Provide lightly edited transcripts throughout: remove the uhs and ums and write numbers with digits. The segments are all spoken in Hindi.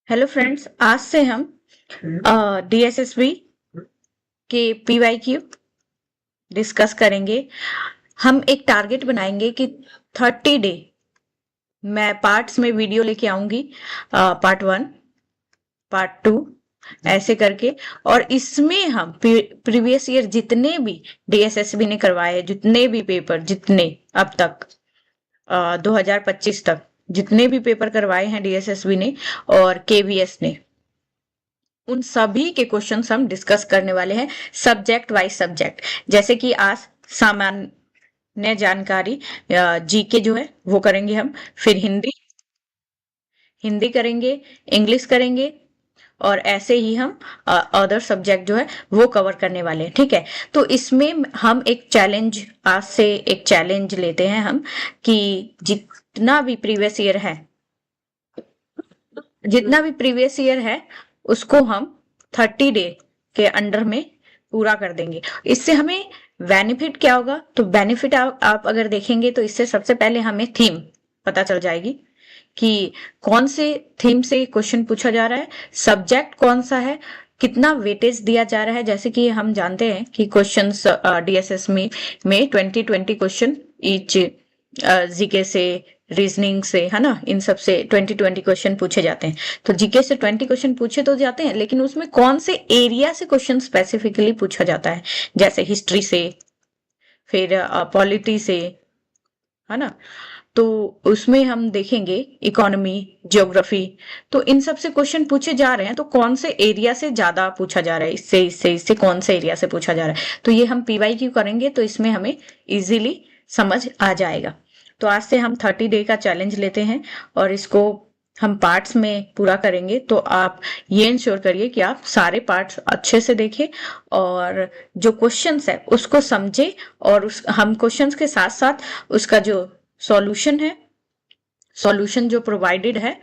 हेलो फ्रेंड्स, आज से हम डीएसएसबी के पीवाईक्यू डिस्कस करेंगे। हम एक टारगेट बनाएंगे कि 30 डे मैं पार्ट्स में वीडियो लेके आऊंगी। पार्ट 1, पार्ट 2 ऐसे करके, और इसमें हम प्रीवियस ईयर जितने भी डीएसएसबी ने करवाए, जितने भी पेपर, जितने अब तक 2025 तक जितने भी पेपर करवाए हैं डीएसएसबी ने और केवीएस ने, उन सभी के क्वेश्चंस हम डिस्कस करने वाले हैं सब्जेक्ट वाइज सब्जेक्ट। जैसे कि आज सामान्य जानकारी जीके जो है वो करेंगे हम, फिर हिंदी हिंदी करेंगे, इंग्लिश करेंगे, और ऐसे ही हम अदर सब्जेक्ट जो है वो कवर करने वाले हैं। ठीक है, तो इसमें हम एक चैलेंज, आज से एक चैलेंज लेते हैं हम कि जितना भी प्रीवियस ईयर है, उसको हम 30 डे के अंडर में पूरा कर देंगे। इससे हमें बेनिफिट क्या होगा? तो बेनिफिट आप अगर देखेंगे तो इससे सबसे पहले हमें थीम पता चल जाएगी कि कौन से थीम से क्वेश्चन पूछा जा रहा है, सब्जेक्ट कौन सा है, कितना वेटेज दिया जा रहा है। जैसे कि हम जानते हैं कि क्वेश्चंस डीएसएस में 20 क्वेश्चन ईच, जीके से, रीजनिंग से, है ना, इन सब से 20 क्वेश्चन पूछे जाते हैं। तो जीके से 20 क्वेश्चन पूछे तो जाते हैं, लेकिन उसमें कौन से एरिया से क्वेश्चन स्पेसिफिकली पूछा जाता है, जैसे हिस्ट्री से, फिर पॉलिटी से, है ना, तो उसमें हम देखेंगे इकोनॉमी, ज्योग्राफी। तो इन सब से क्वेश्चन पूछे जा रहे हैं, तो कौन से एरिया से ज्यादा पूछा जा रहा है, इससे कौन से एरिया से पूछा जा रहा है। तो ये हम पीवाईक्यू करेंगे तो इसमें हमें इजीली समझ आ जाएगा। तो आज से हम 30 डे का चैलेंज लेते हैं और इसको हम पार्ट्स में पूरा करेंगे। तो आप ये इंश्योर करिए कि आप सारे पार्ट्स अच्छे से देखें और जो क्वेश्चंस है उसको समझे, और हम क्वेश्चंस के साथ साथ उसका जो सॉल्यूशन जो प्रोवाइडेड है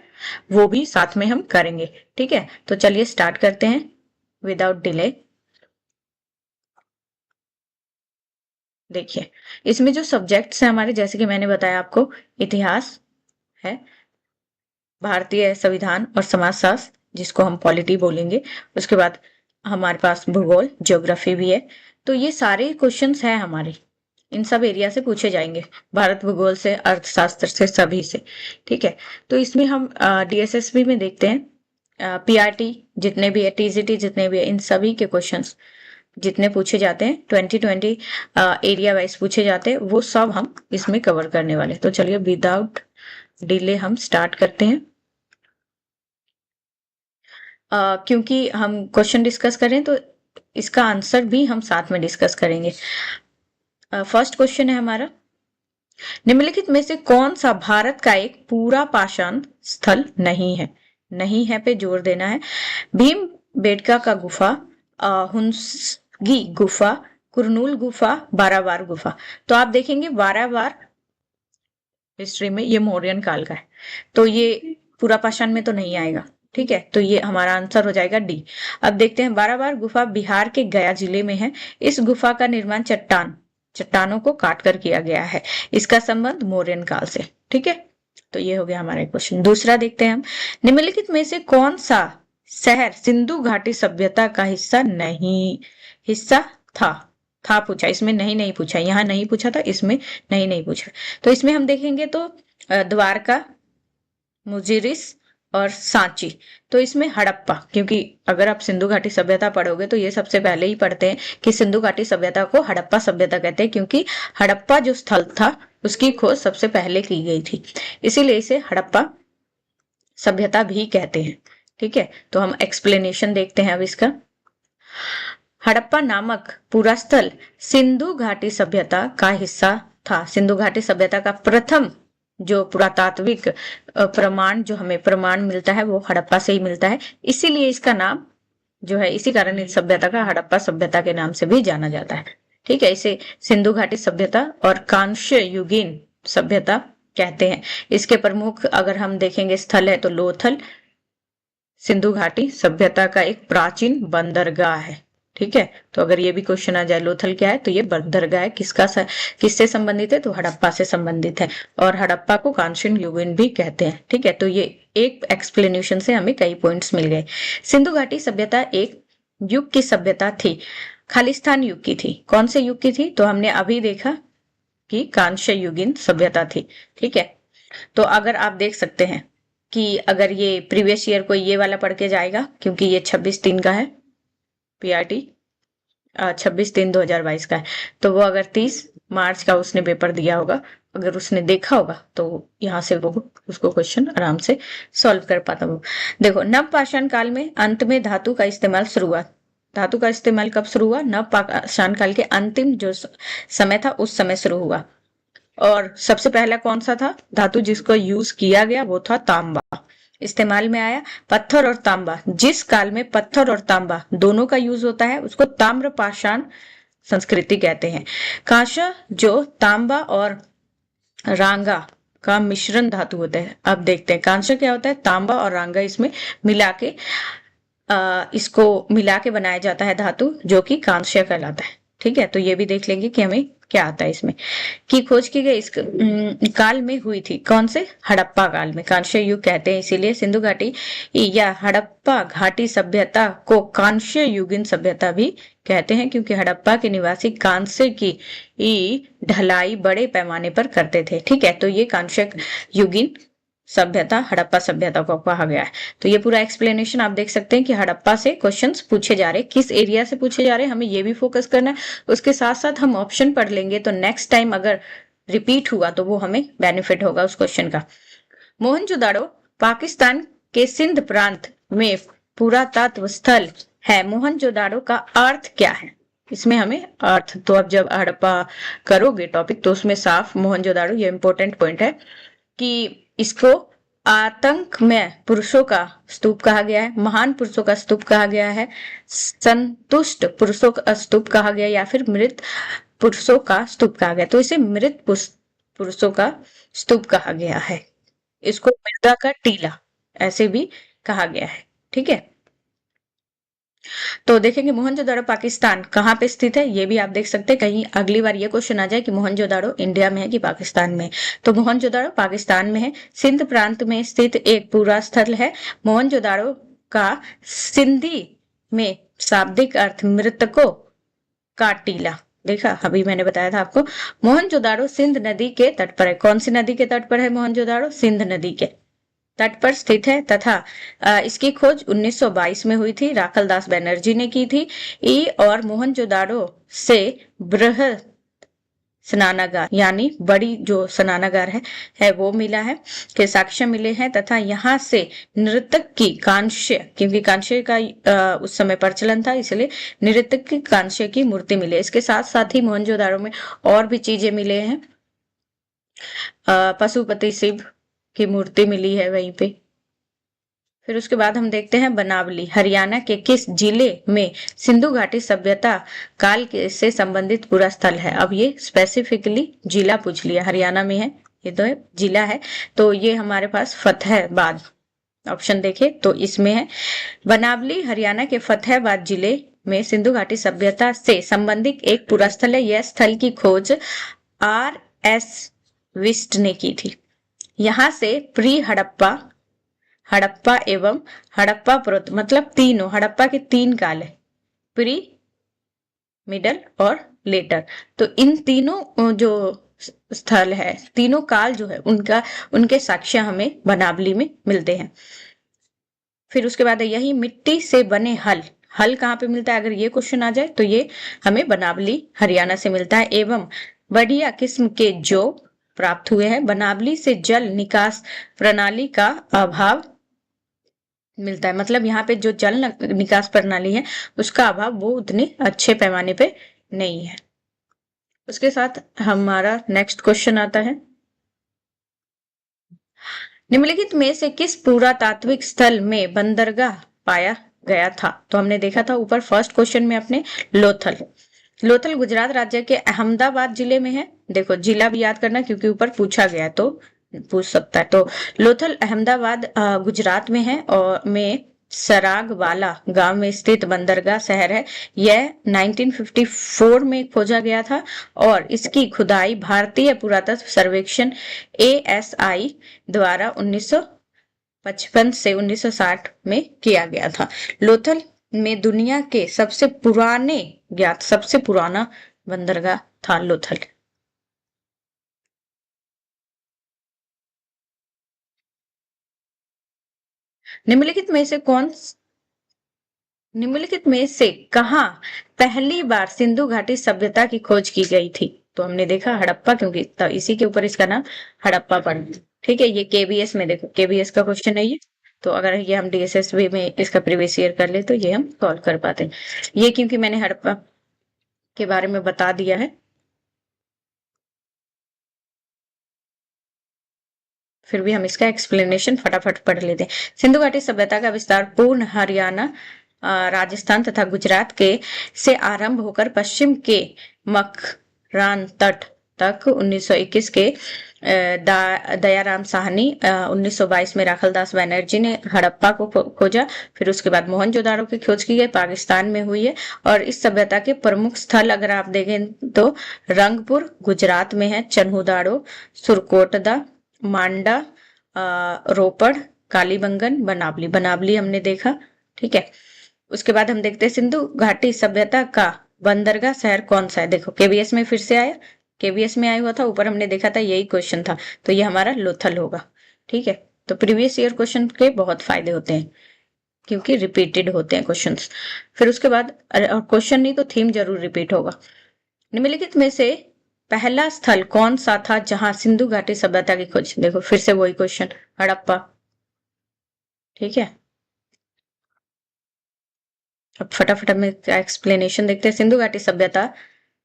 वो भी साथ में हम करेंगे। ठीक है, तो चलिए स्टार्ट करते हैं विदाउट डिले। देखिए, इसमें जो सब्जेक्ट्स हैं हमारे, जैसे कि मैंने बताया आपको, इतिहास है, भारतीय संविधान और समाजशास्त्र जिसको हम पॉलिटी बोलेंगे, उसके बाद हमारे पास भूगोल, ज्योग्राफी भी है। तो ये सारे क्वेश्चंस हैं हमारे, इन सब एरिया से पूछे जाएंगे, भारत भूगोल से, अर्थशास्त्र से, सभी से। ठीक है, तो इसमें हम डीएसएसबी में देखते हैं पीआरटी जितने भी है, टीजीटी जितने भी है, इन सभी के क्वेश्चंस जितने पूछे जाते हैं 2020 एरिया वाइज पूछे जाते हैं, वो सब हम इसमें कवर करने वाले। तो चलिए विदाउट डिले हम स्टार्ट करते हैं। क्योंकि हम क्वेश्चन डिस्कस करें तो इसका आंसर भी हम साथ में डिस्कस करेंगे। फर्स्ट क्वेश्चन है हमारा, निम्नलिखित में से कौन सा भारत का एक पूरा पाषाण स्थल नहीं है? नहीं है पे जोर देना है। भीम बेडका का गुफा, हुंसगी गुफा, कुरनूल गुफा, बारावार गुफा। तो आप देखेंगे बारावार हिस्ट्री में ये मौर्यन काल का है, तो ये पूरा पाषाण में तो नहीं आएगा। ठीक है, तो ये हमारा आंसर हो जाएगा डी। अब देखते हैं, बारावार गुफा बिहार के गया जिले में है। इस गुफा का निर्माण चट्टानों को काटकर किया गया है। इसका संबंध मौर्यन काल से। ठीक है, तो ये हो गया हमारा क्वेश्चन। दूसरा देखते हैं हम, निम्नलिखित में से कौन सा शहर सिंधु घाटी सभ्यता का हिस्सा था पूछा, इसमें नहीं पूछा, यहाँ नहीं पूछा था, इसमें नहीं पूछा। तो इसमें हम देखेंगे तो द्वारका, मुजिरिस और सांची। तो इसमें हड़प्पा, क्योंकि अगर आप सिंधु घाटी सभ्यता पढ़ोगे तो ये सबसे पहले ही पढ़ते हैं कि सिंधु घाटी सभ्यता को हड़प्पा सभ्यता कहते हैं, क्योंकि हड़प्पा जो स्थल था उसकी खोज सबसे पहले की गई थी, इसीलिए इसे हड़प्पा सभ्यता भी कहते हैं। ठीक है, तो हम एक्सप्लेनेशन देखते हैं अब इसका। हड़प्पा नामक पूरा स्थल सिंधु घाटी सभ्यता का हिस्सा था। सिंधु घाटी सभ्यता का प्रथम जो पुरातात्विक प्रमाण, जो हमें प्रमाण मिलता है वो हड़प्पा से ही मिलता है, इसीलिए इसका नाम जो है, इसी कारण इस सभ्यता का हड़प्पा सभ्यता के नाम से भी जाना जाता है। ठीक है, इसे सिंधु घाटी सभ्यता और कांस्य युगीन सभ्यता कहते हैं। इसके प्रमुख अगर हम देखेंगे स्थल है तो लोथल सिंधु घाटी सभ्यता का एक प्राचीन बंदरगाह है। ठीक है। तो अगर ये भी क्वेश्चन आ जाए लोथल क्या है, तो ये बंदरगाह है, किससे संबंधित है, तो हड़प्पा से संबंधित है, और हड़प्पा को कांस्यन युगीन भी कहते हैं। ठीक है, तो ये एक एक्सप्लेनेशन से हमें कई पॉइंट्स मिल गए। सिंधु घाटी सभ्यता एक युग की सभ्यता थी, खालिस्तान युग की थी। कौन से युग की थी, तो हमने अभी देखा कि कांस्य युगीन सभ्यता थी। ठीक है, तो अगर आप देख सकते हैं कि अगर ये प्रीवियस ईयर कोई ये वाला पढ़ के जाएगा, क्योंकि ये 26/3 का है, पीआरटी 26/3/2022 का है, तो वो अगर 30 मार्च का उसने पेपर दिया होगा, अगर उसने देखा होगा, तो यहाँ से वो उसको क्वेश्चन आराम से सॉल्व कर पाता वो। देखो, नवपाषाण काल में अंत में धातु का इस्तेमाल शुरू हुआ। धातु का इस्तेमाल कब शुरू हुआ, नवपाषाण काल के अंतिम जो समय था उस समय शुरू हुआ। और सबसे पहला कौन सा था धातु जिसको यूज किया गया, वो था तांबा। इस्तेमाल में आया पत्थर और तांबा। जिस काल में पत्थर और तांबा दोनों का यूज होता है उसको ताम्रपाषाण संस्कृति कहते हैं। कांस्य जो तांबा और रांगा का मिश्रण धातु होता है। अब देखते हैं कांस्य क्या होता है, तांबा और रांगा इसमें मिला के इसको मिला के बनाया जाता है धातु, जो कि कांस्य कहलाता है। ठीक है, तो ये भी देख लेंगे कि हमें क्या आता है इसमें। की खोज की गई इस काल में हुई थी, कौन से, हड़प्पा काल में। कांस्य युग कहते हैं, इसीलिए सिंधु घाटी या हड़प्पा घाटी सभ्यता को कांस्य युगीन सभ्यता भी कहते हैं, क्योंकि हड़प्पा के निवासी कांस्य की ढलाई बड़े पैमाने पर करते थे। ठीक है, तो ये कांस्य युगीन सभ्यता, हड़प्पा सभ्यता को कहा गया है। तो ये पूरा एक्सप्लेनेशन आप देख सकते हैं कि हड़प्पा से क्वेश्चंस पूछे जा रहे हैं, किस एरिया से पूछे जा रहे हैं, हमें ये भी फोकस करना है। उसके साथ साथ हम ऑप्शन पढ़ लेंगे, तो नेक्स्ट टाइम अगर रिपीट हुआ तो वो हमें बेनिफिट होगा उस क्वेश्चन का। मोहनजोदाड़ो पाकिस्तान के सिंध प्रांत में पुरातत्व स्थल है। मोहनजोदाड़ो का अर्थ क्या है, इसमें हमें अर्थ, तो अब जब हड़प्पा करोगे टॉपिक तो उसमें साफ मोहनजोदाड़ो, ये इंपॉर्टेंट पॉइंट है कि इसको आतंक में पुरुषों का स्तूप कहा गया है, महान पुरुषों का स्तूप कहा गया है, संतुष्ट पुरुषों का स्तूप कहा गया, या फिर मृत पुरुषों का स्तूप कहा गया। तो इसे मृत पुरुषों का स्तूप कहा गया है। इसको मृदा का टीला ऐसे भी कहा गया है। ठीक है, तो देखेंगे मोहनजोदाड़ो पाकिस्तान कहाँ पे स्थित है, ये भी आप देख सकते हैं। कहीं अगली बार ये क्वेश्चन आ जाए कि मोहनजोदाड़ो इंडिया में है कि पाकिस्तान में, तो मोहनजोदाड़ो पाकिस्तान में है, सिंध प्रांत में स्थित एक पूरा स्थल है। मोहनजोदाड़ो का सिंधी में शाब्दिक अर्थ मृतकों का टीला। देखा, अभी मैंने बताया था आपको। मोहनजोदाड़ो सिंध नदी के तट पर है। कौन सी नदी के तट पर है मोहनजोदाड़ो, सिंध नदी के तट पर स्थित है, तथा इसकी खोज 1922 में हुई थी, राखल दास बनर्जी ने की थी। और मोहनजोदाड़ो से बृहद स्नानागार यानी बड़ी जो स्नानागार है वो मिला है, के साक्ष्य मिले हैं, तथा यहाँ से नृतक की कांस्य, क्योंकि कांस्य का उस समय प्रचलन था, इसलिए नृतक की कांस्य की मूर्ति मिले। इसके साथ साथ ही मोहनजोदाड़ो में और भी चीजें मिले हैं, पशुपति शिव की मूर्ति मिली है वहीं पे। फिर उसके बाद हम देखते हैं बनावली हरियाणा के किस जिले में सिंधु घाटी सभ्यता काल के से संबंधित पूरा स्थल है। अब ये स्पेसिफिकली जिला पूछ लिया, हरियाणा में है, ये तो जिला है, तो ये हमारे पास फतेहाबाद ऑप्शन देखे तो इसमें है। बनावली हरियाणा के फतेहाबाद जिले में सिंधु घाटी सभ्यता से संबंधित एक पूरा स्थल है। यह स्थल की खोज R.S. विस्ट ने की थी। यहाँ से प्री हड़प्पा, हड़प्पा एवं हड़प्पा प्रोत, मतलब तीनों हड़प्पा के 3 काल है, प्री, मिडल और लेटर। तो इन तीनों जो स्थल है, तीनों काल जो है उनके साक्ष्य हमें बनावली में मिलते हैं। फिर उसके बाद यही मिट्टी से बने हल कहाँ पे मिलता है, अगर ये क्वेश्चन आ जाए तो ये हमें बनावली हरियाणा से मिलता है। एवं बढ़िया किस्म के जो प्राप्त हुए हैं। बनावली से जल निकास प्रणाली का अभाव मिलता है, मतलब यहाँ पे जो जल निकास प्रणाली है उसका अभाव वो उतने अच्छे पैमाने पे नहीं है। उसके साथ हमारा नेक्स्ट क्वेश्चन आता है, निम्नलिखित में से किस पुरातात्विक स्थल में बंदरगाह पाया गया था। तो हमने देखा था ऊपर फर्स्ट क्वेश्चन में अपने लोथल गुजरात राज्य के अहमदाबाद जिले में है। देखो जिला भी याद करना क्योंकि ऊपर पूछा गया तो पूछ सकता है। तो लोथल अहमदाबाद गुजरात में है और में सरागवाला गांव में स्थित बंदरगाह शहर है। यह 1954 में खोजा गया था और इसकी खुदाई भारतीय पुरातत्व सर्वेक्षण ASI द्वारा 1955 से 1960 में किया गया था। लोथल में दुनिया के सबसे पुराना बंदरगाह था लोथल। निम्नलिखित में से कहाँ पहली बार सिंधु घाटी सभ्यता की खोज की गई थी? तो हमने देखा हड़प्पा, क्योंकि इसी के ऊपर इसका नाम हड़प्पा पड़ा। ठीक है, ये KBS में, देखो KBS का क्वेश्चन है ये। तो अगर ये हम DSSB में इसका प्रीवियस ईयर कर ले तो ये हम सॉल्व कर पाते हैं। ये क्योंकि मैंने हड़प्पा के बारे में बता दिया है, फिर भी हम इसका एक्सप्लेनेशन फटाफट पढ़ लेते हैं। सिंधु घाटी सभ्यता का विस्तार पूर्ण हरियाणा, राजस्थान तथा गुजरात के से आरंभ होकर पश्चिम के मकरान तट तक 1921 के दयाराम साहनी, 1922 में राखलदास बनर्जी ने हड़प्पा को खोजा। फिर उसके बाद मोहनजोदाड़ो की खोज की गई, पाकिस्तान में हुई है। और इस सभ्यता के प्रमुख स्थल अगर आप देखें तो रंगपुर गुजरात में है, चन्हुदाड़ो, सुरकोटदा, मांडा, रोपड़, कालीबंगन, बनावली हमने देखा। ठीक है, उसके बाद हम देखते हैं सिंधु घाटी सभ्यता का बंदरगाह शहर कौन सा है। देखो KBS में फिर से आया, KBS में आया हुआ था, ऊपर हमने देखा था यही क्वेश्चन था, तो ये हमारा लोथल होगा। ठीक है, तो प्रीवियस ईयर क्वेश्चन के बहुत फायदे होते हैं क्योंकि रिपीटेड होते हैं क्वेश्चंस। फिर उसके बाद क्वेश्चन नहीं तो थीम जरूर रिपीट होगा। निम्नलिखित में से पहला स्थल कौन सा था जहां सिंधु घाटी सभ्यता की खोज? देखो फिर से वही क्वेश्चन, हड़प्पा। ठीक है, अब फटाफट में एक्सप्लेनेशन देखते हैं। सिंधु घाटी सभ्यता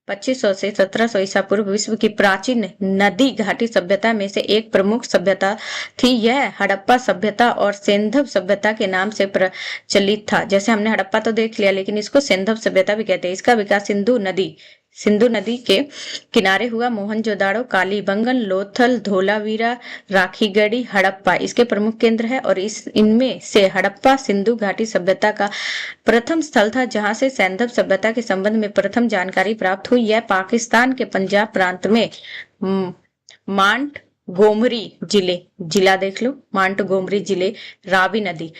2500 से 1700 ईसा पूर्व विश्व की प्राचीन नदी घाटी सभ्यता में से एक प्रमुख सभ्यता थी। यह हड़प्पा सभ्यता और सेंधव सभ्यता के नाम से प्रचलित था। जैसे हमने हड़प्पा तो देख लिया, लेकिन इसको सेंधव सभ्यता भी कहते हैं। इसका विकास सिंधु नदी के किनारे हुआ। मोहनजोदाड़ो, कालीबंगन, लोथल, धोलावीरा, राखीगढ़ी, हड़प्पा इसके प्रमुख केंद्र है। और इनमें से हड़प्पा सिंधु घाटी सभ्यता का प्रथम स्थल था जहां से सैंधव सभ्यता के संबंध में प्रथम जानकारी प्राप्त हुई। यह पाकिस्तान के पंजाब प्रांत में मांट गोमरी जिला देख लो, मांट गोमरी जिले, रावी नदी।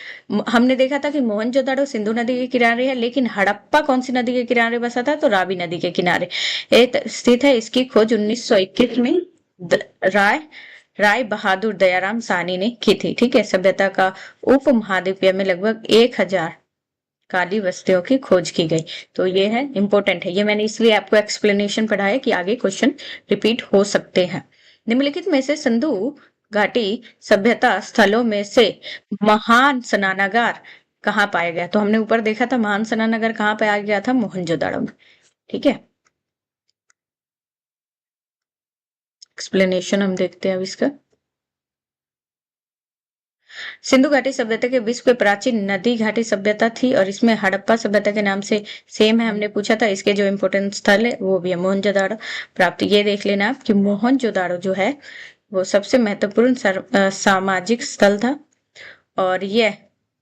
हमने देखा था कि मोहनजोदाड़ो सिंधु नदी के किनारे है, लेकिन हड़प्पा कौन सी नदी के किनारे बसा था? तो रावी नदी के किनारे स्थित है। इसकी खोज 1921 में राय बहादुर दयाराम साहनी ने की थी। ठीक है, सभ्यता का उप महाद्वीपीय में लगभग 1000 काली बस्तियों की खोज की गई। तो ये है इंपॉर्टेंट है, ये मैंने इसलिए आपको एक्सप्लेनेशन पढ़ाया कि आगे क्वेश्चन रिपीट हो सकते हैं। निम्नलिखित में से सिंधु घाटी सभ्यता स्थलों में से महान स्नानागार कहाँ पाया गया? तो हमने ऊपर देखा था महान स्नानागार कहाँ पाया गया था? मोहनजोदाड़ो में। ठीक है, एक्सप्लेनेशन हम देखते हैं अब इसका। सिंधु घाटी सभ्यता के विश्व के प्राचीन नदी घाटी सभ्यता थी और इसमें हड़प्पा सभ्यता के नाम से सेम है, हमने पूछा था। इसके जो इम्पोर्टेंट स्थल है वो भी है मोहनजोदाड़ो प्राप्त। ये देख लेना आप कि मोहनजोदाड़ो जो है वो सबसे महत्वपूर्ण सामाजिक स्थल था। और यह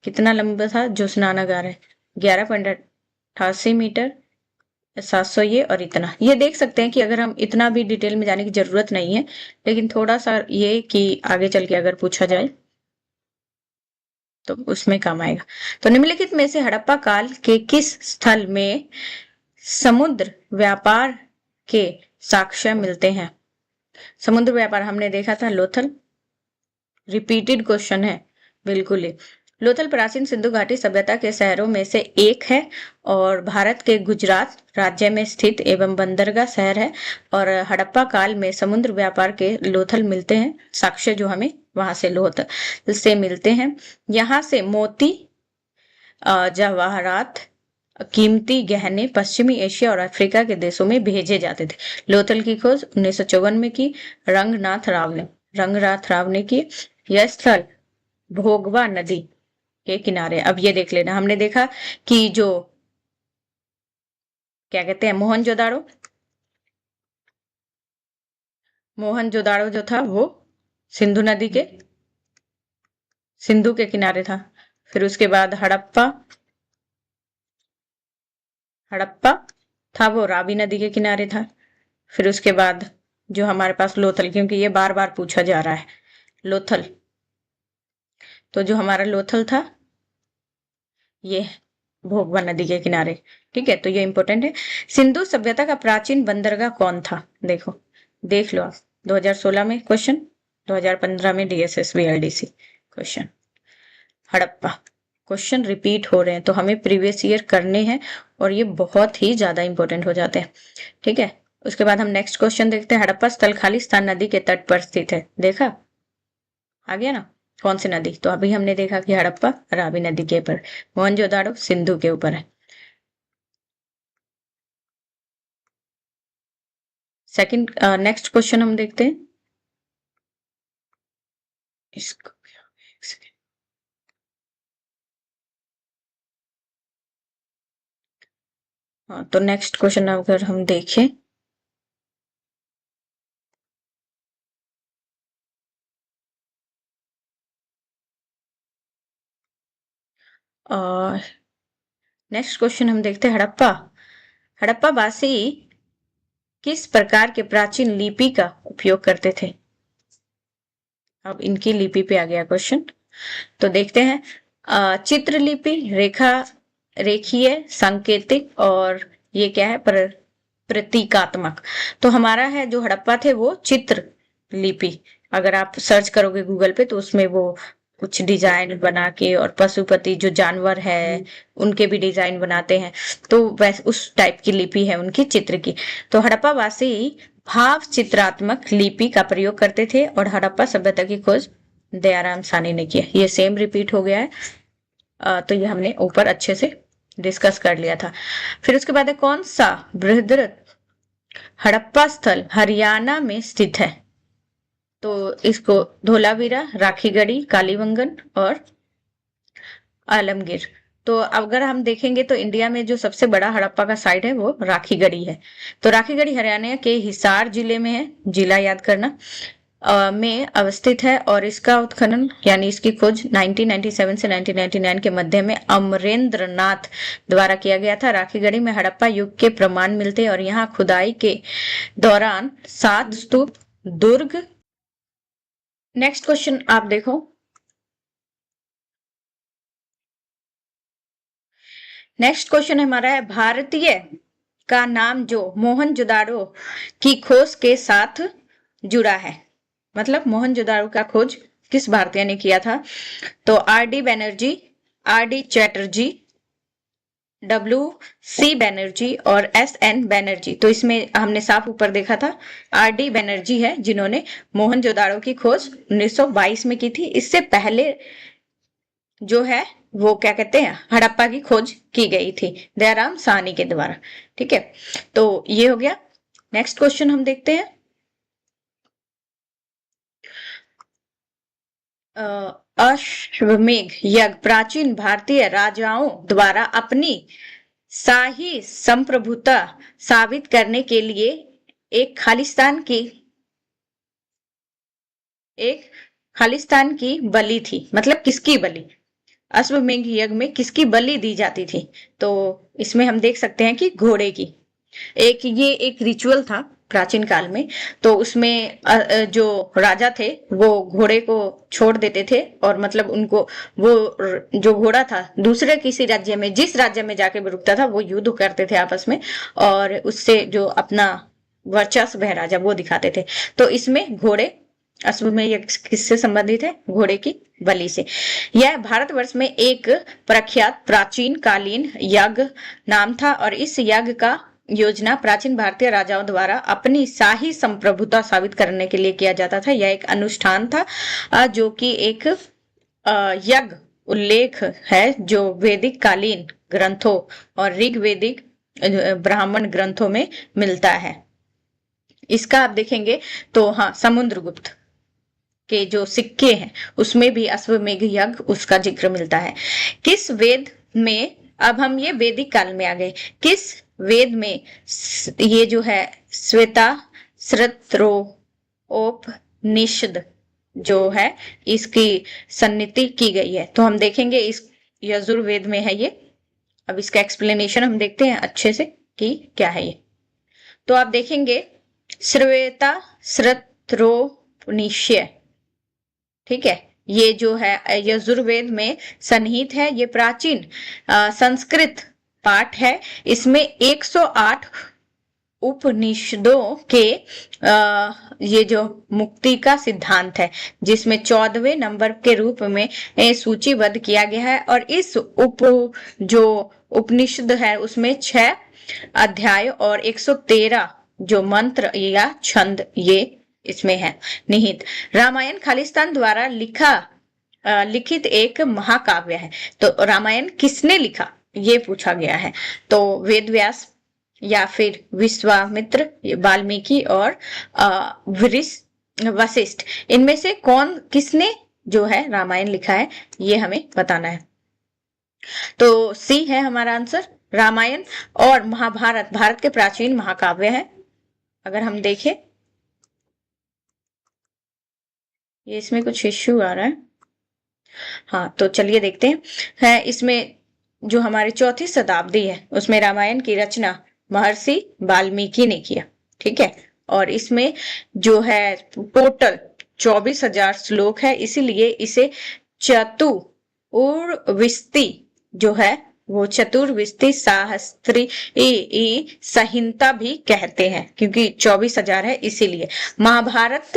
कितना लंबा था? जो स्नानागार है 11.88 मीटर, 700 ये और इतना। ये देख सकते हैं कि अगर हम इतना भी डिटेल में जाने की जरूरत नहीं है, लेकिन थोड़ा सा ये कि आगे चल के अगर पूछा जाए तो उसमें काम आएगा। तो निम्नलिखित में से हड़प्पा काल के किस स्थल में समुद्र व्यापार के साक्ष्य मिलते हैं? समुद्र व्यापार हमने देखा था लोथल, रिपीटेड क्वेश्चन है बिल्कुल ही। लोथल प्राचीन सिंधु घाटी सभ्यता के शहरों में से एक है और भारत के गुजरात राज्य में स्थित एवं बंदरगाह शहर है। और हड़प्पा काल में समुद्र व्यापार के लोथल मिलते हैं, साक्ष्य जो हमें वहां से लोथल से मिलते हैं। यहाँ से मोती, जवाहरात, कीमती गहने पश्चिमी एशिया और अफ्रीका के देशों में भेजे जाते थे। लोथल की खोज 1954 में की रंगनाथ राव ने की। यह स्थल भोगवा नदी के किनारे। अब ये देख लेना, हमने देखा कि जो क्या कहते हैं मोहनजोदाड़ो जो था वो सिंधु के किनारे था। फिर उसके बाद हड़प्पा हड़प्पा था वो रावी नदी के किनारे था। फिर उसके बाद जो हमारे पास लोथल, क्योंकि ये बार बार पूछा जा रहा है, लोथल, तो जो हमारा लोथल था ये भोगवा नदी के किनारे। ठीक है, तो ये इंपॉर्टेंट है। सिंधु सभ्यता का प्राचीन बंदरगाह कौन था? देखो, देख लो आप, 2016 में क्वेश्चन, 2015 में DSS BLDC question. Harappa question repeat हो रहे हैं तो हमें प्रीवियस ईयर करने हैं और ये बहुत ही ज्यादा इंपॉर्टेंट हो जाते हैं। ठीक है, उसके बाद हम नेक्स्ट क्वेश्चन देखते हैं। हड़प्पा स्थल खालिस्तान नदी के तट पर स्थित है। देखा, आ गया ना? कौन सी नदी? तो अभी हमने देखा कि हड़प्पा रावी नदी के ऊपर, मोहनजोदाड़ो सिंधु के ऊपर है। सेकंड नेक्स्ट क्वेश्चन हम देखते हैं इसको। एक सेकंड, हाँ, तो नेक्स्ट क्वेश्चन अगर हम देखें, नेक्स्ट क्वेश्चन हम देखते हैं। हड़प्पा वासी किस प्रकार के प्राचीन लिपि का उपयोग करते थे? अब इनकी लिपि पे आ गया क्वेश्चन, तो देखते हैं। चित्रलिपि, रेखीय, सांकेतिक, और ये क्या है? प्रतीकात्मक। तो हमारा है जो हड़प्पा थे वो चित्र लिपि। अगर आप सर्च करोगे गूगल पे तो उसमें वो कुछ डिजाइन बना के, और पशुपति जो जानवर है उनके भी डिजाइन बनाते हैं, तो वैसे उस टाइप की लिपि है उनकी, चित्र की। तो हड़प्पा वासी भाव चित्रात्मक लिपि का प्रयोग करते थे और हड़प्पा सभ्यता की खोज दयाराम सानी ने किया। ये सेम रिपीट हो गया है। तो ये हमने ऊपर अच्छे से डिस्कस कर लिया था। फिर उसके बाद है कौन सा बृहद हड़प्पा स्थल हरियाणा में स्थित है? तो इसको धोलावीरा, राखीगढ़ी, कालीबंगन और आलमगीर। तो अगर हम देखेंगे तो इंडिया में जो सबसे बड़ा हड़प्पा का साइट है वो राखीगढ़ी है। तो राखीगढ़ी हरियाणा के हिसार जिले में है, जिला याद करना, में अवस्थित है। और इसका उत्खनन यानी इसकी खोज 1997 से 1999 के मध्य में अमरेंद्र नाथ द्वारा किया गया था। राखीगढ़ी में हड़प्पा युग के प्रमाण मिलते हैं और यहाँ खुदाई के दौरान 7 स्तूप, दुर्ग। नेक्स्ट क्वेश्चन आप देखो। नेक्स्ट क्वेश्चन हमारा है भारतीय का नाम जो मोहनजोदाड़ो की खोज के साथ जुड़ा है। मतलब मोहनजोदाड़ो का खोज किस भारतीय ने किया था? तो RD. Banerjee, RD. Chatterjee, W.C. Banerjee और S.N. बैनर्जी। तो इसमें हमने साफ ऊपर देखा था आर.डी. बैनर्जी है जिन्होंने मोहनजोदाड़ो की खोज 1922 में की थी। इससे पहले जो है वो क्या कहते हैं, हड़प्पा की खोज की गई थी दयाराम साहनी के द्वारा। ठीक है, तो ये हो गया। नेक्स्ट क्वेश्चन हम देखते हैं। अश्वमेध यज्ञ प्राचीन भारतीय राजाओं द्वारा अपनी शाही संप्रभुता साबित करने के लिए एक खालिस्तान की बलि थी। मतलब किसकी बलि? अश्वमेध यज्ञ में किसकी बलि दी जाती थी? तो इसमें हम देख सकते हैं कि घोड़े की। ये एक रिचुअल था प्राचीन काल में। तो उसमें जो राजा थे वो घोड़े को छोड़ देते थे, और मतलब उनको वो जो घोड़ा था दूसरे किसी राज्य में, जिस राज्य में जाके रुकता था, वो युद्ध करते थे आपस में, और उससे जो अपना वर्चस्व है राजा वो दिखाते थे। तो इसमें घोड़े, अश्वमेध किससे संबंधित है? घोड़े की बलि से। यह भारतवर्ष में एक प्रख्यात प्राचीन कालीन यज्ञ नाम था, और इस यज्ञ का योजना प्राचीन भारतीय राजाओं द्वारा अपनी शाही संप्रभुता साबित करने के लिए किया जाता था। यह एक अनुष्ठान था जो कि एक यज्ञ उल्लेख है जो वैदिक कालीन ग्रंथों और ऋग्वेदिक ब्राह्मण ग्रंथों में मिलता है। इसका आप देखेंगे तो हाँ, समुद्रगुप्त के जो सिक्के हैं उसमें भी अश्वमेध यज्ञ उसका जिक्र मिलता है। किस वेद में, अब हम ये वैदिक काल में आ गए, किस वेद में ये जो है श्वेता श्रत्रोपनिषद जो है इसकी सन्निधि की गई है? तो हम देखेंगे इस यजुर्वेद में है ये। अब इसका एक्सप्लेनेशन हम देखते हैं अच्छे से कि क्या है ये। तो आप देखेंगे श्वेता श्रुतरोपनिषय, ठीक है, ये जो है यजुर्वेद में सन्निहित है। ये प्राचीन संस्कृत पाठ है। इसमें 108 उपनिषदों के ये जो मुक्ति का सिद्धांत है, जिसमें 14वें नंबर के रूप में सूचीबद्ध किया गया है। और इस जो उपनिषद है उसमें 6 अध्याय और 113 जो मंत्र या छंद ये इसमें है निहित। रामायण खालिस्तान द्वारा लिखित एक महाकाव्य है। तो रामायण किसने लिखा ये पूछा गया है। तो वेद व्यास या फिर विश्वामित्र, वाल्मीकि और वशिष्ठ, इनमें से किसने जो है रामायण लिखा है ये हमें बताना है। तो सी है हमारा आंसर। रामायण और महाभारत भारत के प्राचीन महाकाव्य है। अगर हम देखें, ये इसमें कुछ इश्यू आ रहा है। हाँ, तो चलिए देखते हैं। इसमें जो हमारी 4वीं शताब्दी है उसमें रामायण की रचना महर्षि वाल्मीकि ने किया, ठीक है। और इसमें जो है टोटल 24,000 श्लोक है, इसीलिए इसे चतुर्विशति जो है वो चतुर्विशति शास्त्री संहिता भी कहते हैं, क्योंकि 24,000 है इसीलिए। महाभारत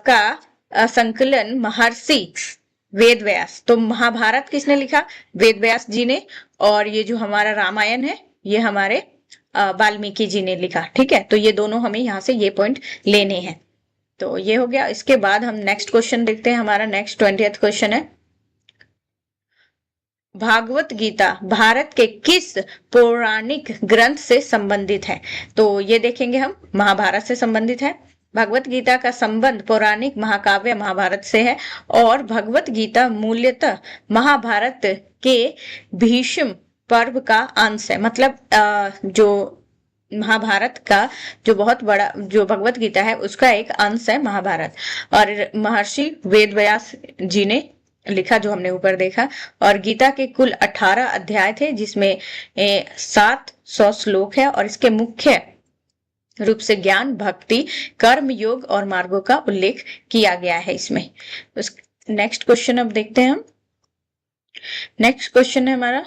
का संकलन महर्षि वेद व्यास, तो महाभारत किसने लिखा? वेद व्यास जी ने। और ये जो हमारा रामायण है ये हमारे वाल्मीकि जी ने लिखा, ठीक है। तो ये दोनों हमें यहाँ से ये पॉइंट लेने हैं। तो ये हो गया। इसके बाद हम नेक्स्ट क्वेश्चन देखते हैं। हमारा नेक्स्ट 20th क्वेश्चन है, भागवत गीता भारत के किस पौराणिक ग्रंथ से संबंधित है? तो ये देखेंगे हम, महाभारत से संबंधित है। भगवत गीता का संबंध पौराणिक महाकाव्य महाभारत से है। और भगवत गीता मूल्यतः महाभारत के भीष्म पर्व का अंश है। मतलब जो महाभारत का जो बहुत बड़ा जो भगवत गीता है उसका एक अंश है महाभारत। और महर्षि वेद व्यास जी ने लिखा, जो हमने ऊपर देखा। और गीता के कुल 18 अध्याय थे, जिसमें 700 श्लोक है। और इसके मुख्य रूप से ज्ञान, भक्ति, कर्म योग और मार्गों का उल्लेख किया गया है इसमें। नेक्स्ट क्वेश्चन अब देखते हैं हम। नेक्स्ट क्वेश्चन है हमारा,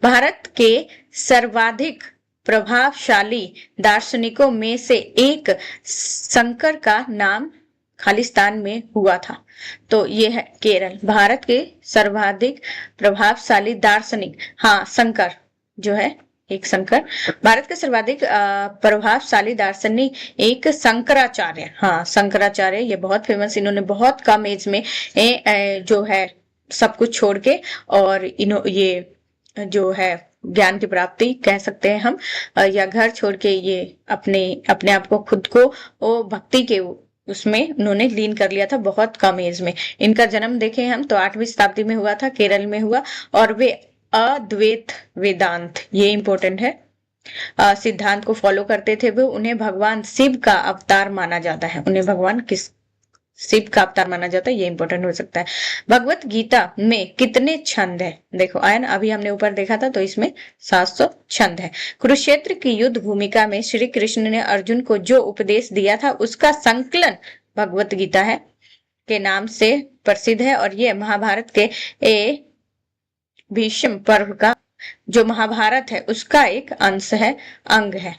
भारत के सर्वाधिक प्रभावशाली दार्शनिकों में से एक शंकर का नाम खालिस्तान में हुआ था। तो ये है केरल। भारत के सर्वाधिक प्रभावशाली दार्शनिक, हाँ शंकर जो है, एक शंकर। भारत के सर्वाधिक प्रभावशाली दार्शनिक एक शंकराचार्य, हाँ शंकराचार्य, ये बहुत फेमस। इन्होंने बहुत कम एज में जो है सब कुछ छोड़ के और ये जो है ज्ञान की प्राप्ति कह सकते हैं हम, या घर छोड़ के ये अपने आप को खुद को वो भक्ति के उसमें उन्होंने लीन कर लिया था बहुत कम एज में। इनका जन्म देखें हम तो 8वीं शताब्दी में हुआ था, केरल में हुआ। और वे अद्वैत वेदांत, ये इंपॉर्टेंट है, सिद्धांत को फॉलो करते थे। वो उन्हें भगवान शिव का अवतार माना जाता है। उन्हें भगवान शिव का अवतार माना जाता है, ये इंपॉर्टेंट हो सकता है। भगवत गीता में कितने छंद है? देखो आयन, अभी हमने ऊपर देखा था, तो इसमें 700 छंद है। कुरुक्षेत्र की युद्ध भूमिका में श्री कृष्ण ने अर्जुन को जो उपदेश दिया था उसका संकलन भगवत गीता है के नाम से प्रसिद्ध है। और ये महाभारत के भीष्म पर्व का जो महाभारत है उसका एक अंश है, अंग है।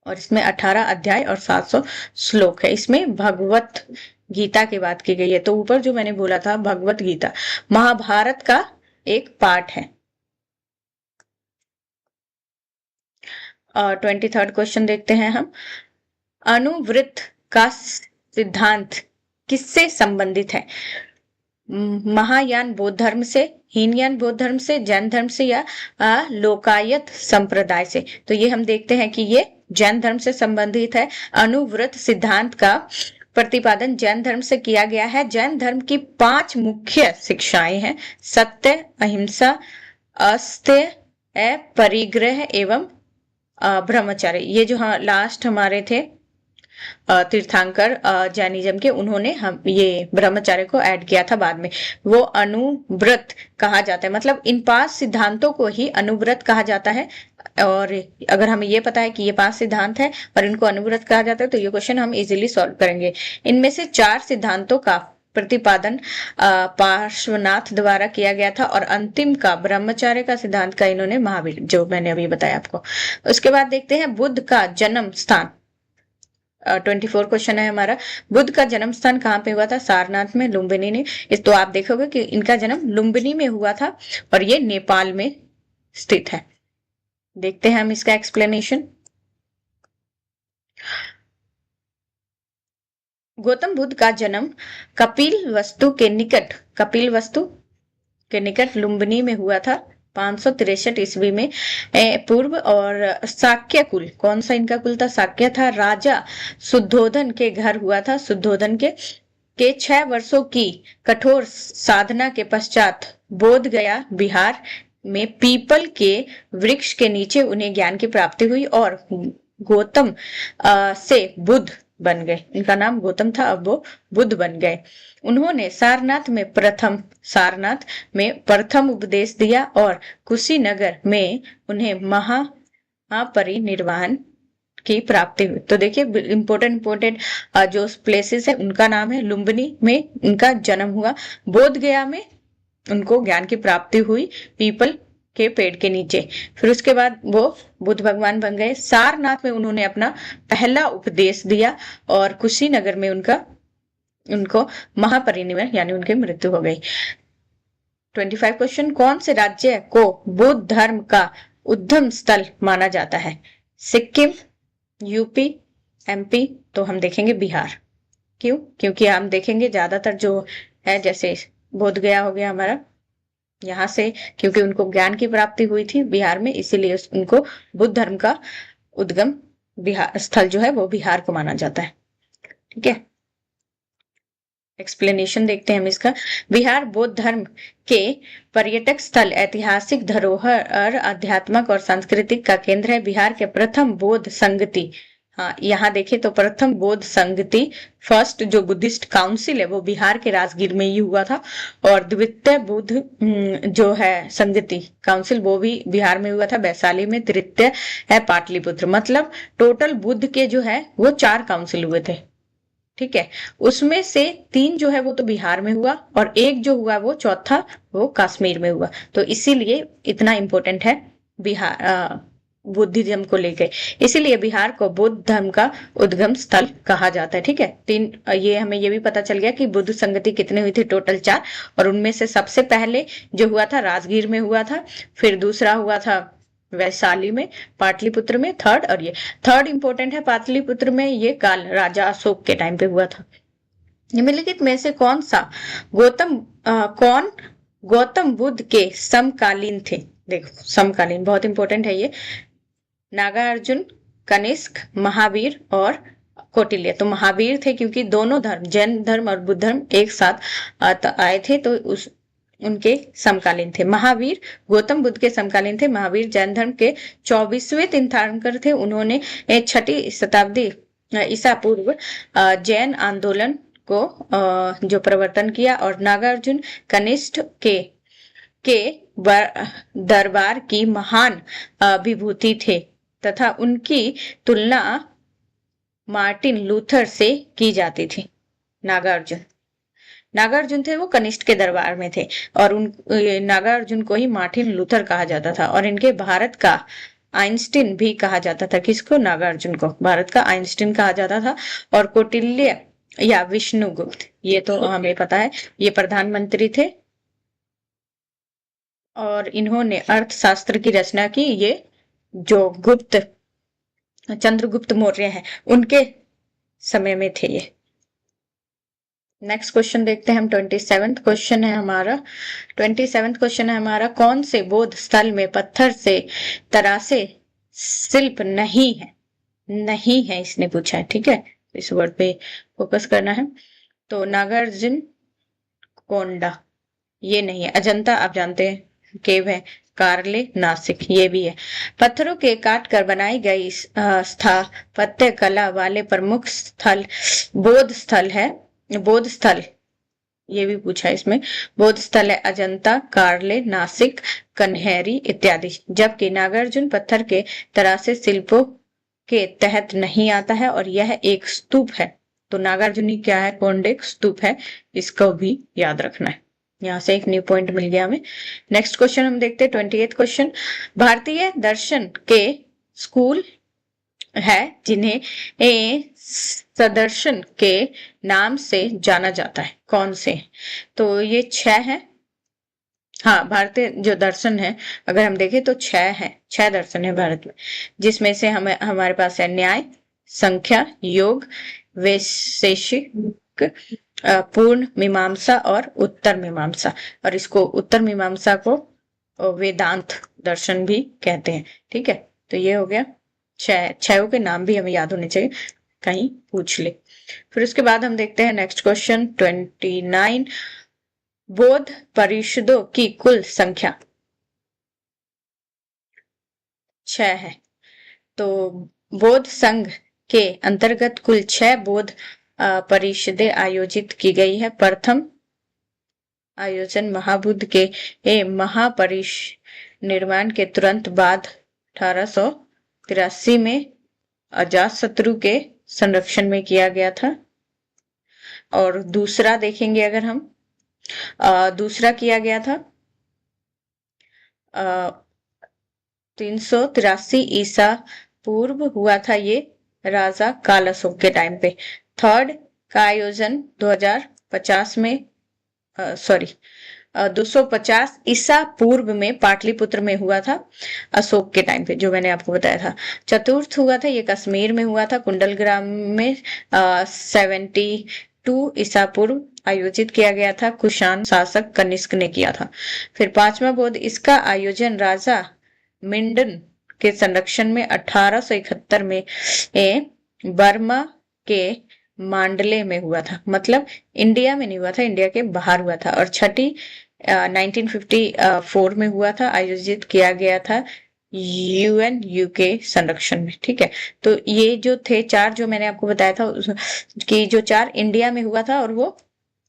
और इसमें 18 अध्याय और 700 श्लोक है। इसमें भगवत गीता की बात की गई है। तो ऊपर जो मैंने बोला था भगवत गीता महाभारत का एक पार्ट है। और 23rd क्वेश्चन देखते हैं हम, अनुवृत्त का सिद्धांत किससे संबंधित है? महायान बौद्ध धर्म से, हीनयान बौद्ध धर्म से, जैन धर्म से, या लोकायत संप्रदाय से? तो ये हम देखते हैं कि ये जैन धर्म से संबंधित है। अनुव्रत सिद्धांत का प्रतिपादन जैन धर्म से किया गया है। जैन धर्म की 5 मुख्य शिक्षाएं हैं, सत्य, अहिंसा, अस्तेय, परिग्रह एवं ब्रह्मचर्य। ये जो लास्ट हमारे थे तीर्थंकर जैनिज्म के, उन्होंने हम ये ब्रह्मचर्य को ऐड किया था बाद में। वो अनुव्रत कहा जाता है, मतलब इन 5 सिद्धांतों को ही अनुव्रत कहा जाता है। और अगर हमें ये पता है कि ये 5 सिद्धांत है और इनको अनुव्रत कहा जाता है तो ये क्वेश्चन हम इजीली सॉल्व करेंगे। इनमें से 4 सिद्धांतों का प्रतिपादन पार्श्वनाथ द्वारा किया गया था और अंतिम का ब्रह्मचर्य का सिद्धांत का इन्होंने महावीर, जो मैंने अभी बताया आपको। उसके बाद देखते हैं बुद्ध का जन्म स्थान। 24 क्वेश्चन है हमारा। बुद्ध का जन्म स्थान कहाँ पे हुआ था? सारनाथ में, लुम्बिनी ने। इस तो आप देखोगे कि इनका जन्म लुम्बिनी में हुआ था और ये नेपाल में स्थित है। देखते हैं हम इसका एक्सप्लेनेशन। गौतम बुद्ध का जन्म कपिलवस्तु के निकट लुम्बिनी में हुआ था 563 ईस्वी में पूर्व। और शाक्य कुल, कौन सा इनका कुल था? शाक्य था। राजा शुद्धोधन के घर हुआ था। शुद्धोधन के 6 वर्षों की कठोर साधना के पश्चात बोध गया बिहार में पीपल के वृक्ष के नीचे उन्हें ज्ञान की प्राप्ति हुई और गौतम से बुद्ध बन गए। इनका नाम गौतम था, अब वो बुद्ध बन गए। उन्होंने सारनाथ में प्रथम उपदेश दिया और कुशीनगर में उन्हें महापरिनिर्वाण की प्राप्ति हुई। तो देखिए इम्पोर्टेंट जो प्लेसेस है उनका नाम है। लुम्बिनी में इनका जन्म हुआ, बोध गया में उनको ज्ञान की प्राप्ति हुई पीपल के पेड़ के नीचे, फिर उसके बाद वो बुद्ध भगवान बन गए। सारनाथ में उन्होंने अपना पहला उपदेश दिया और कुशीनगर में उनको महापरिनिर्वाण यानी उनकी मृत्यु हो गई। 25 क्वेश्चन, कौन से राज्य को बौद्ध धर्म का उद्गम स्थल माना जाता है? सिक्किम, यूपी, एमपी, तो हम देखेंगे बिहार। क्यों? क्योंकि हम देखेंगे ज्यादातर जो है, जैसे बोध गया हो गया हमारा यहाँ से, क्योंकि उनको ज्ञान की प्राप्ति हुई थी बिहार में, इसीलिए उनको बुद्ध धर्म का उद्गम बिहार स्थल जो है वो बिहार को माना जाता है। ठीक है, एक्सप्लेनेशन देखते हैं हम इसका। बिहार बौद्ध धर्म के पर्यटक स्थल, ऐतिहासिक धरोहर, आध्यात्मिक और सांस्कृतिक का केंद्र है। बिहार के प्रथम बौद्ध संगति, हाँ यहाँ देखें तो प्रथम बौद्ध संगति, फर्स्ट जो बुद्धिस्ट काउंसिल है वो बिहार के राजगीर में ही हुआ था। और द्वितीय बुद्ध जो है संगति काउंसिल वो भी बिहार में हुआ था, वैशाली में। तृतीय है पाटलिपुत्र। मतलब टोटल बुद्ध के जो है वो 4 काउंसिल हुए थे। ठीक है, उसमें से 3 जो है वो तो बिहार में हुआ और 1 जो हुआ वो चौथा वो कश्मीर में हुआ। तो इसीलिए इतना इम्पोर्टेंट है बिहार बुद्धिज्म को लेकर, इसीलिए बिहार को बौद्ध धर्म का उद्गम स्थल कहा जाता है। ठीक है, 3 ये हमें ये भी पता चल गया कि बुद्ध संगति कितनी हुई थी, टोटल 4, और उनमें से सबसे पहले जो हुआ था राजगीर में हुआ था, फिर दूसरा हुआ था वैशाली में, पाटलिपुत्र में थर्ड, और ये थर्ड इंपॉर्टेंट है पाटलिपुत्र में, ये काल राजा अशोक के टाइम पे हुआ था। निम्नलिखित में से कौन गौतम बुद्ध के समकालीन थे? देखो समकालीन बहुत इंपॉर्टेंट है ये। नागार्जुन, कनिष्क, महावीर और कौटिल्य। तो महावीर थे क्योंकि दोनों धर्म, जैन धर्म और बुद्ध धर्म एक साथ आए थे, तो उनके समकालीन थे। महावीर गौतम बुद्ध के समकालीन थे। महावीर जैन धर्म के 24वें तीर्थंकर थे। उन्होंने 6ठी शताब्दी ईसा पूर्व जैन आंदोलन को जो प्रवर्तन किया। और नागार्जुन कनिष्ठ के दरबार की महान विभूति थे तथा उनकी तुलना मार्टिन लूथर से की जाती थी। नागार्जुन थे वो कनिष्ठ के दरबार में थे और नागार्जुन को ही मार्टिन लूथर कहा जाता था। और इनके भारत का आइंस्टीन भी कहा जाता था। किसको? नागार्जुन को भारत का आइंस्टीन कहा जाता था। और कौटिल्य या विष्णुगुप्त, ये तो हमें पता है, ये प्रधानमंत्री थे और इन्होंने अर्थशास्त्र की रचना की। ये जो चंद्रगुप्त मौर्य हैं उनके समय में थे ये। नेक्स्ट क्वेश्चन देखते हैं हम। 27th क्वेश्चन है हमारा। 27th क्वेश्चन है हमारा, कौन से बौद्ध स्थल में पत्थर से तरासे शिल्प नहीं है इसने पूछा है। ठीक है, इस वर्ड पे फोकस करना है। तो नागार्जुन कोंडा ये नहीं है। अजंता आप जानते हैं केव है, कारले, नासिक, ये भी है। पत्थरों के काट कर बनाई गई स्थापत्य कला वाले प्रमुख स्थल बौद्ध स्थल है, बौद्ध स्थल ये भी पूछा इसमें। बौद्ध स्थल है अजंता, कारले, नासिक, कन्हेरी इत्यादि। जबकि नागार्जुन पत्थर के तरासे शिल्पों के तहत नहीं आता है और यह एक स्तूप है। तो नागार्जुनी क्या है? कोंडेक स्तूप है, इसको भी याद रखना है। यहाँ से एक न्यू पॉइंट मिल गया हमें। नेक्स्ट क्वेश्चन हम देखते हैं 28th क्वेश्चन। भारतीय दर्शन के स्कूल है जिन्हें सदर्शन के नाम से जाना जाता है, कौन से? तो ये 6 है। हाँ, भारतीय जो दर्शन है अगर हम देखें तो 6 है, 6 दर्शन है भारत में, जिसमें से हमारे पास है न्याय, संख्या, योग, वैशेषिक, पूर्ण मीमांसा और उत्तर मीमांसा। और इसको उत्तर मीमांसा को वेदांत दर्शन भी कहते हैं। ठीक है, तो ये हो गया 6 के नाम भी हमें याद होने चाहिए, कहीं पूछ ले। फिर उसके बाद हम देखते हैं नेक्स्ट क्वेश्चन 29। बौद्ध परिषदों की कुल संख्या 6 है। तो बौद्ध संघ के अंतर्गत कुल 6 बौद्ध परिषदें आयोजित की गई है। प्रथम आयोजन महाबुद्ध के महापरिनिर्वाण के तुरंत बाद 1883 में अजातशत्रु के संरक्षण में किया गया था। और दूसरा देखेंगे अगर हम, दूसरा किया गया था 383 ईसा पूर्व हुआ था, ये राजा काल अशोक के टाइम पे। थर्ड का आयोजन 2050 में 250 ईसा पूर्व में पाटलिपुत्र में हुआ था, अशोक के टाइम पे, जो मैंने आपको बताया था। चतुर्थ हुआ था ये कश्मीर में हुआ था, कुंडलग्राम में 72 ईसा पूर्व आयोजित किया गया था, कुषाण शासक कनिष्क ने किया था। फिर 5वां बौद्ध, इसका आयोजन राजा मिंडन के संरक्षण में 1871 में बर्मा के मांडले में हुआ था, मतलब इंडिया में नहीं हुआ था, इंडिया के बाहर हुआ था। और छठी 1954 में हुआ था, आयोजित किया गया था UNU के संरक्षण में। ठीक है, तो ये जो थे 4 जो मैंने आपको बताया था कि जो 4 इंडिया में हुआ था और वो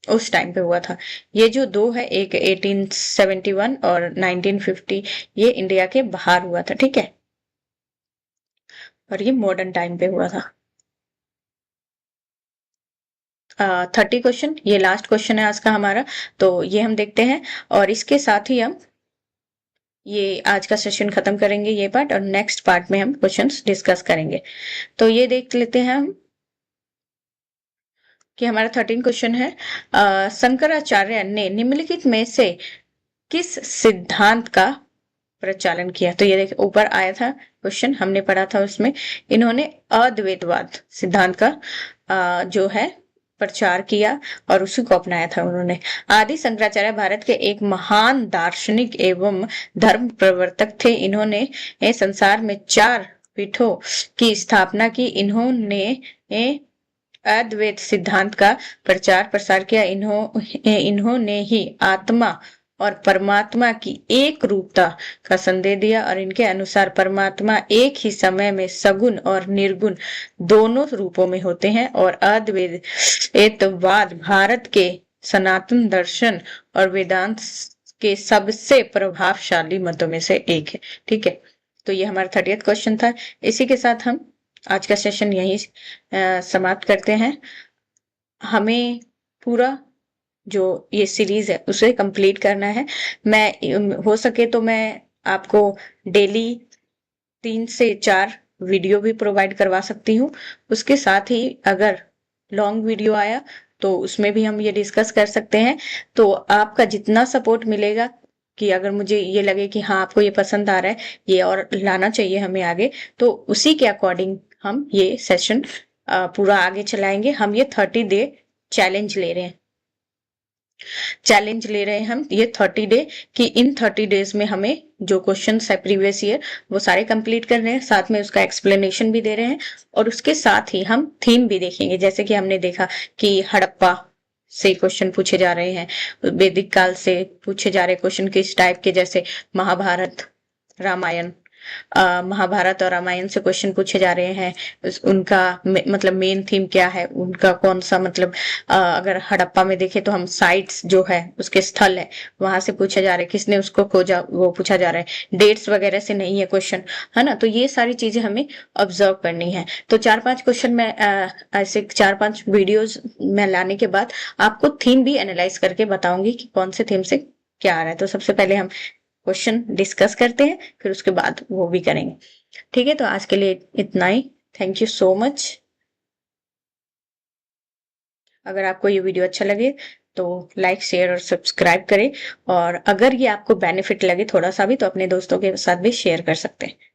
उस टाइम पे हुआ था। ये जो 2 है, एक 1871 और 1950, ये इंडिया के बाहर हुआ था। ठीक है, और ये मॉडर्न टाइम पे हुआ था। 30 क्वेश्चन, ये लास्ट क्वेश्चन है आज का हमारा, तो ये हम देखते हैं और इसके साथ ही हम ये आज का सेशन खत्म करेंगे, ये पार्ट, और नेक्स्ट पार्ट में हम क्वेश्चंस डिस्कस करेंगे। तो ये देख लेते हैं हम कि हमारा 13 क्वेश्चन है, शंकराचार्य ने निम्नलिखित में से किस सिद्धांत का प्रचालन किया? तो ये देखिए ऊपर आया था क्वेश्चन, हमने पढ़ा था उसमें, इन्होंने अद्वैतवाद सिद्धांत का जो है प्रचार किया और उसी को अपनाया था उन्होंने। आदि शंकराचार्य भारत के एक महान दार्शनिक एवं धर्म प्रवर्तक थे। इन्होंने संसार में 4 पीठों की स्थापना की। इन्होंने अद्वैत सिद्धांत का प्रचार प्रसार किया। इन्होंने ही आत्मा और परमात्मा की एक रूपता का संदेश दिया और इनके अनुसार परमात्मा एक ही समय में सगुण और निर्गुण दोनों रूपों में होते हैं। और अद्वैतवाद भारत के सनातन दर्शन और वेदांत के सबसे प्रभावशाली मतों में से एक है। ठीक है, तो ये हमारा 30th क्वेश्चन था। इसी के साथ हम आज का सेशन यही समाप्त करते हैं। हमें पूरा जो ये सीरीज है उसे कंप्लीट करना है। मैं हो सके तो मैं आपको डेली 3 से 4 वीडियो भी प्रोवाइड करवा सकती हूँ। उसके साथ ही अगर लॉन्ग वीडियो आया तो उसमें भी हम ये डिस्कस कर सकते हैं। तो आपका जितना सपोर्ट मिलेगा कि अगर मुझे ये लगे कि हाँ आपको ये पसंद आ रहा है, ये और लाना चाहिए हमें आगे, तो उसी के अकॉर्डिंग हम ये सेशन पूरा आगे चलाएंगे। हम ये 30 डे चैलेंज ले रहे हैं, हम ये 30 डे कि इन 30 डेज में हमें जो क्वेश्चंस है प्रीवियस ईयर वो सारे कंप्लीट कर रहे हैं, साथ में उसका एक्सप्लेनेशन भी दे रहे हैं और उसके साथ ही हम थीम भी देखेंगे। जैसे कि हमने देखा कि हड़प्पा से क्वेश्चन पूछे जा रहे हैं, वैदिक काल से पूछे जा रहे क्वेश्चन किस टाइप के, जैसे महाभारत, रामायण, महाभारत और रामायण से क्वेश्चन पूछे जा रहे हैं। उनका मतलब मेन थीम क्या है, उनका कौन सा मतलब अगर हड़प्पा में देखें तो हम साइट्स जो है उसके स्थल है वहां से पूछे जा रहे हैं, किसने उसको खोजा वो पूछा जा रहा है, डेट्स वगैरह से नहीं है क्वेश्चन, है ना। तो ये सारी चीजें हमें ऑब्जर्व करनी है। तो 4-5 क्वेश्चन में ऐसे 4-5 वीडियोज में लाने के बाद आपको थीम भी एनालाइज करके बताऊंगी कि कौन से थीम से क्या आ रहा है। तो सबसे पहले हम क्वेश्चन डिस्कस करते हैं, फिर उसके बाद वो भी करेंगे। ठीक है, तो आज के लिए इतना ही। Thank you so much. अगर आपको ये वीडियो अच्छा लगे तो लाइक, शेयर और सब्सक्राइब करें, और अगर ये आपको बेनिफिट लगे थोड़ा सा भी तो अपने दोस्तों के साथ भी शेयर कर सकते हैं।